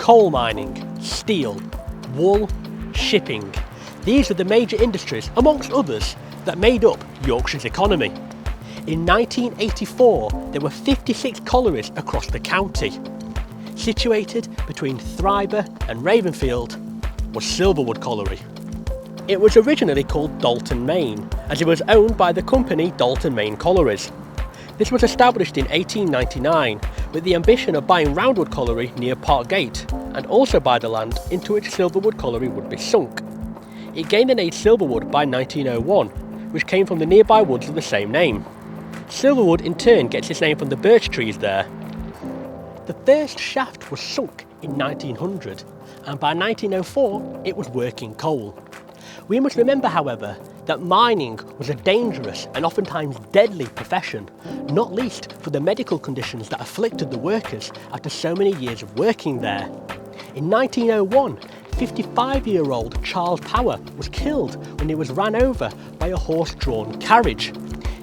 coal mining, steel, wool, shipping. These were the major industries, amongst others, that made up Yorkshire's economy. In 1984, there were 56 collieries across the county. Situated between Thriber and Ravenfield was Silverwood Colliery. It was originally called Dalton Main, as it was owned by the company Dalton Main Collieries. This was established in 1899 with the ambition of buying Roundwood Colliery near Park Gate and also buy the land into which Silverwood Colliery would be sunk. It gained the name Silverwood by 1901, which came from the nearby woods of the same name. Silverwood in turn gets its name from the birch trees there. The first shaft was sunk in 1900 and by 1904 it was working coal. We must remember, however, that mining was a dangerous and oftentimes deadly profession, not least for the medical conditions that afflicted the workers after so many years of working there. In 1901, 55-year-old Charles Power was killed when he was ran over by a horse-drawn carriage.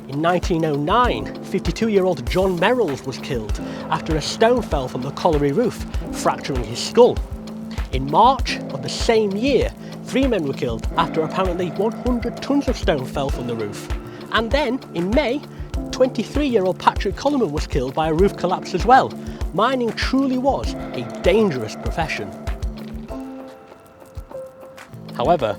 In 1909, 52-year-old John Merrills was killed after a stone fell from the colliery roof, fracturing his skull. In March of the same year, 3 men were killed after apparently 100 tons of stone fell from the roof. And then, in May, 23-year-old Patrick Coleman was killed by a roof collapse as well. Mining truly was a dangerous profession. However,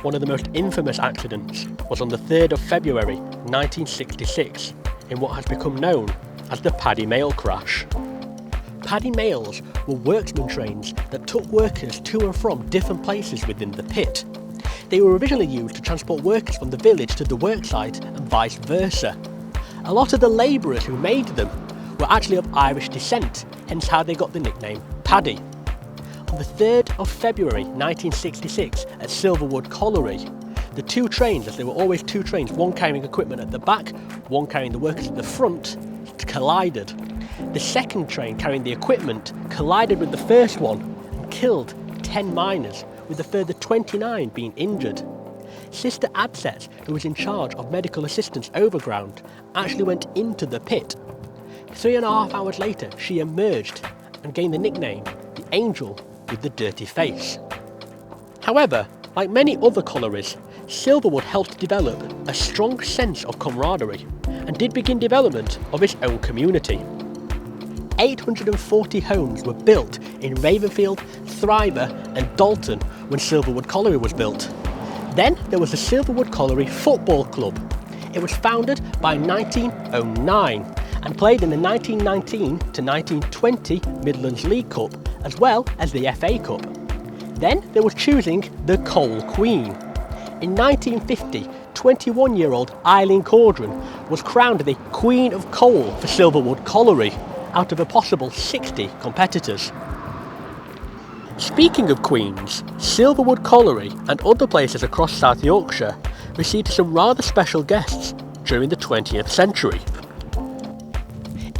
one of the most infamous accidents was on the 3rd of February 1966 in what has become known as the Paddy Mail crash. Paddy Mails were workman trains that took workers to and from different places within the pit. They were originally used to transport workers from the village to the worksite and vice versa. A lot of the labourers who made them were actually of Irish descent, hence how they got the nickname Paddy. On the 3rd of February 1966 at Silverwood Colliery, the 2 trains, as there were always 2 trains, one carrying equipment at the back, one carrying the workers at the front, collided. The second train carrying the equipment collided with the first one and killed 10 miners, with a further 29 being injured. Sister Adset, who was in charge of medical assistance overground, actually went into the pit. 3.5 hours later, she emerged and gained the nickname the Angel with the Dirty Face. However, like many other collieries, Silverwood helped develop a strong sense of camaraderie and did begin development of its own community. 840 homes were built in Ravenfield, Thriber and Dalton when Silverwood Colliery was built. Then there was the Silverwood Colliery Football Club. It was founded by 1909 and played in the 1919 to 1920 Midlands League Cup as well as the FA Cup. Then there was choosing the Coal Queen. In 1950, 21-year-old Eileen Cordran was crowned the Queen of Coal for Silverwood Colliery out of a possible 60 competitors. Speaking of queens, Silverwood Colliery and other places across South Yorkshire received some rather special guests during the 20th century.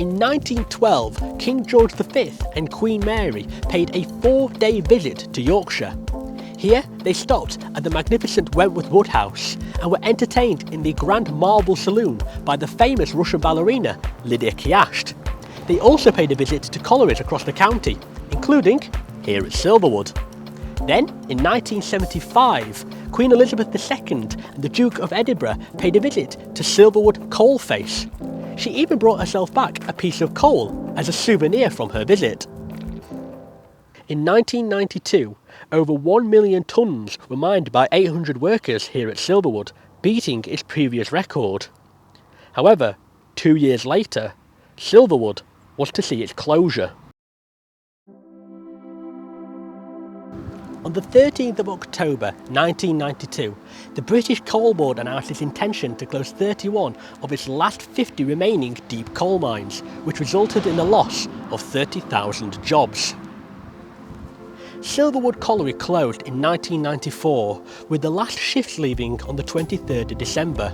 In 1912, King George V and Queen Mary paid a 4-day visit to Yorkshire. Here they stopped at the magnificent Wentworth Woodhouse and were entertained in the Grand Marble Saloon by the famous Russian ballerina Lydia Kyasht. They also paid a visit to collieries across the county, including here at Silverwood. Then, in 1975, Queen Elizabeth II and the Duke of Edinburgh paid a visit to Silverwood Coalface. She even brought herself back a piece of coal as a souvenir from her visit. In 1992, over 1 million tonnes were mined by 800 workers here at Silverwood, beating its previous record. However, 2 years later, Silverwood was to see its closure. On the 13th of October 1992, the British Coal Board announced its intention to close 31 of its last 50 remaining deep coal mines, which resulted in the loss of 30,000 jobs. Silverwood Colliery closed in 1994, with the last shifts leaving on the 23rd of December.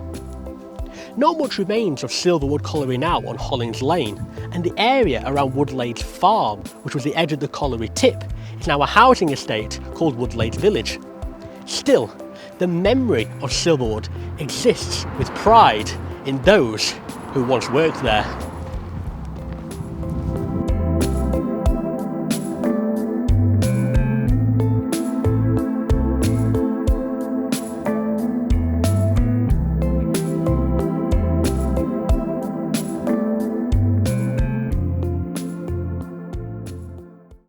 Not much remains of Silverwood Colliery now on Hollings Lane, and the area around Woodlade's farm, which was the edge of the colliery tip, is now a housing estate called Woodlade's Village. Still, the memory of Silverwood exists with pride in those who once worked there.